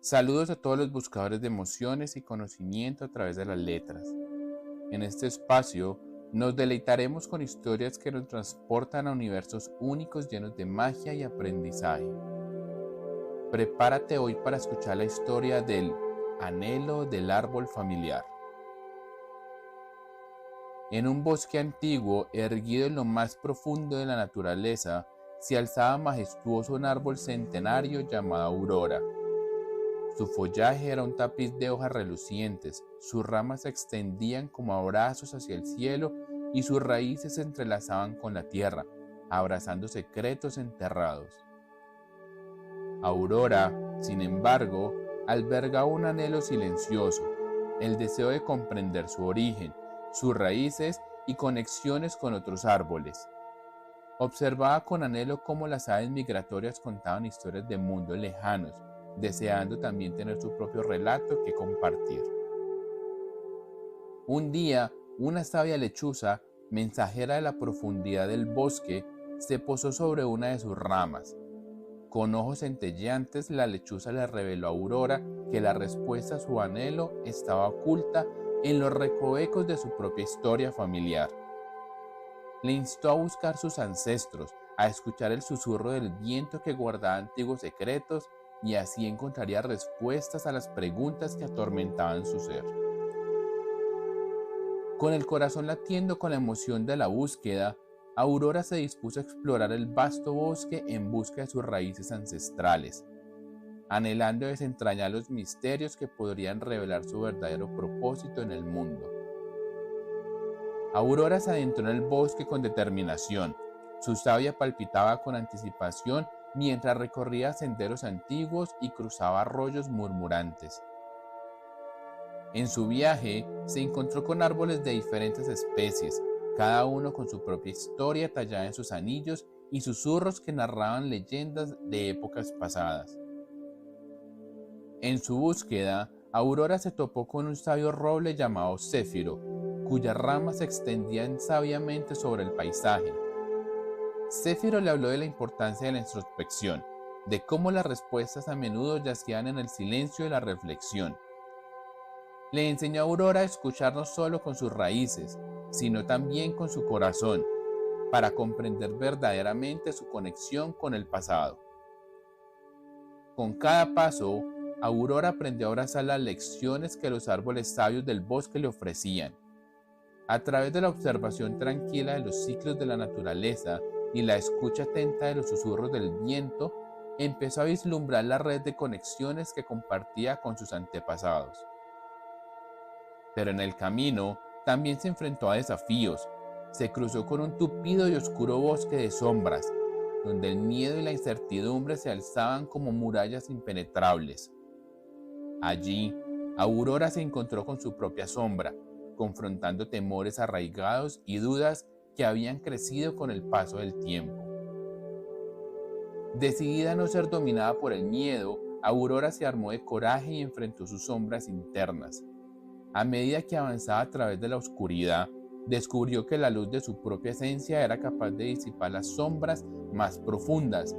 Saludos a todos los buscadores de emociones y conocimiento a través de las letras. En este espacio nos deleitaremos con historias que nos transportan a universos únicos llenos de magia y aprendizaje. Prepárate hoy para escuchar la historia del anhelo del árbol familiar. En un bosque antiguo, erguido en lo más profundo de la naturaleza, se alzaba majestuoso un árbol centenario llamado Aurora. Su follaje era un tapiz de hojas relucientes, sus ramas se extendían como abrazos hacia el cielo y sus raíces se entrelazaban con la tierra, abrazando secretos enterrados. Aurora, sin embargo, albergaba un anhelo silencioso, el deseo de comprender su origen, sus raíces y conexiones con otros árboles. Observaba con anhelo cómo las aves migratorias contaban historias de mundos lejanos, deseando también tener su propio relato que compartir. Un día, una sabia lechuza, mensajera de la profundidad del bosque, se posó sobre una de sus ramas. Con ojos centelleantes, la lechuza le reveló a Aurora que la respuesta a su anhelo estaba oculta en los recovecos de su propia historia familiar. Le instó a buscar sus ancestros, a escuchar el susurro del viento que guardaba antiguos secretos, y así encontraría respuestas a las preguntas que atormentaban su ser. Con el corazón latiendo con la emoción de la búsqueda, Aurora se dispuso a explorar el vasto bosque en busca de sus raíces ancestrales, anhelando desentrañar los misterios que podrían revelar su verdadero propósito en el mundo. Aurora se adentró en el bosque con determinación. Su savia palpitaba con anticipación mientras recorría senderos antiguos y cruzaba arroyos murmurantes. En su viaje se encontró con árboles de diferentes especies, cada uno con su propia historia tallada en sus anillos y susurros que narraban leyendas de épocas pasadas. En su búsqueda, Aurora se topó con un sabio roble llamado Céfiro, cuyas ramas se extendían sabiamente sobre el paisaje. Céfiro le habló de la importancia de la introspección, de cómo las respuestas a menudo yacían en el silencio y la reflexión. Le enseñó a Aurora a escuchar no solo con sus raíces, sino también con su corazón, para comprender verdaderamente su conexión con el pasado. Con cada paso, Aurora aprendió a abrazar las lecciones que los árboles sabios del bosque le ofrecían. A través de la observación tranquila de los ciclos de la naturaleza y la escucha atenta de los susurros del viento, empezó a vislumbrar la red de conexiones que compartía con sus antepasados. Pero en el camino también se enfrentó a desafíos. Se cruzó con un tupido y oscuro bosque de sombras, donde el miedo y la incertidumbre se alzaban como murallas impenetrables. Allí, Aurora se encontró con su propia sombra, confrontando temores arraigados y dudas que habían crecido con el paso del tiempo. Decidida a no ser dominada por el miedo, Aurora se armó de coraje y enfrentó sus sombras internas. A medida que avanzaba a través de la oscuridad, descubrió que la luz de su propia esencia era capaz de disipar las sombras más profundas,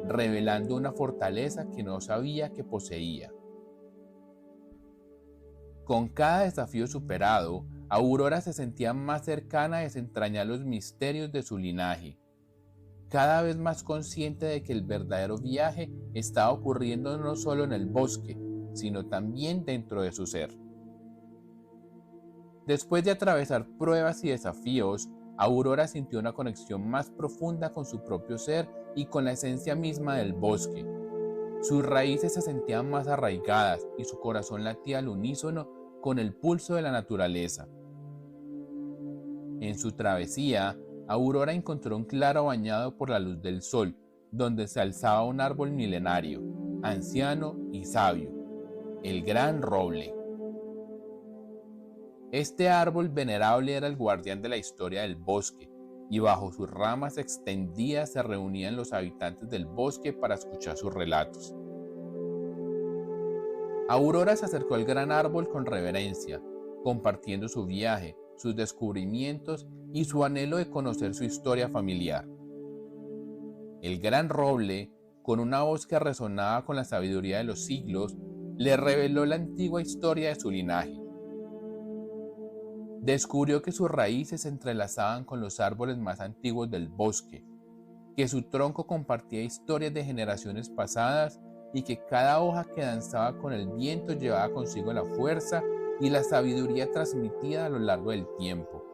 revelando una fortaleza que no sabía que poseía. Con cada desafío superado, Aurora se sentía más cercana a desentrañar los misterios de su linaje, cada vez más consciente de que el verdadero viaje estaba ocurriendo no solo en el bosque, sino también dentro de su ser. Después de atravesar pruebas y desafíos, Aurora sintió una conexión más profunda con su propio ser y con la esencia misma del bosque. Sus raíces se sentían más arraigadas y su corazón latía al unísono con el pulso de la naturaleza. En su travesía, Aurora encontró un claro bañado por la luz del sol, donde se alzaba un árbol milenario, anciano y sabio, el gran roble. Este árbol venerable era el guardián de la historia del bosque, y bajo sus ramas extendidas se reunían los habitantes del bosque para escuchar sus relatos. Aurora se acercó al gran árbol con reverencia, compartiendo su viaje, sus descubrimientos y su anhelo de conocer su historia familiar. El gran roble, con una voz que resonaba con la sabiduría de los siglos, le reveló la antigua historia de su linaje. Descubrió que sus raíces se entrelazaban con los árboles más antiguos del bosque, que su tronco compartía historias de generaciones pasadas y que cada hoja que danzaba con el viento llevaba consigo la fuerza y la sabiduría transmitida a lo largo del tiempo.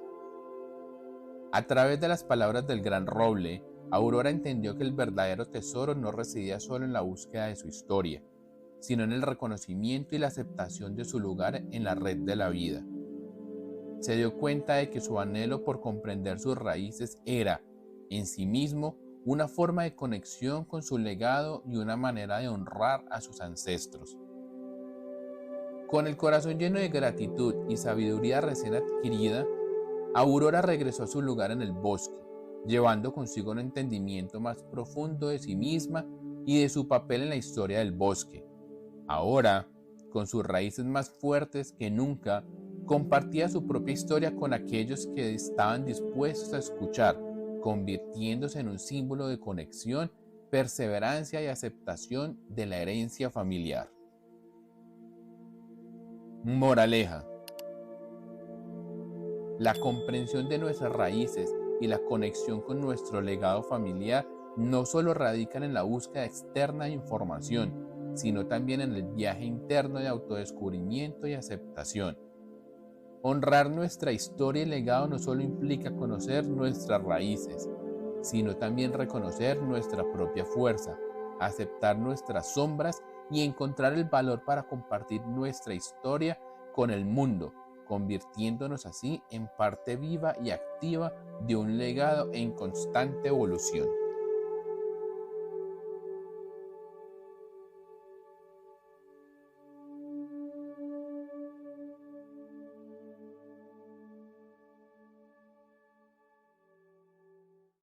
A través de las palabras del gran roble, Aurora entendió que el verdadero tesoro no residía solo en la búsqueda de su historia, sino en el reconocimiento y la aceptación de su lugar en la red de la vida. Se dio cuenta de que su anhelo por comprender sus raíces era, en sí mismo, una forma de conexión con su legado y una manera de honrar a sus ancestros. Con el corazón lleno de gratitud y sabiduría recién adquirida, Aurora regresó a su lugar en el bosque, llevando consigo un entendimiento más profundo de sí misma y de su papel en la historia del bosque. Ahora, con sus raíces más fuertes que nunca, compartía su propia historia con aquellos que estaban dispuestos a escuchar, convirtiéndose en un símbolo de conexión, perseverancia y aceptación de la herencia familiar. Moraleja: la comprensión de nuestras raíces y la conexión con nuestro legado familiar no solo radican en la búsqueda externa de información, sino también en el viaje interno de autodescubrimiento y aceptación. Honrar nuestra historia y legado no solo implica conocer nuestras raíces, sino también reconocer nuestra propia fuerza, aceptar nuestras sombras y encontrar el valor para compartir nuestra historia con el mundo, convirtiéndonos así en parte viva y activa de un legado en constante evolución.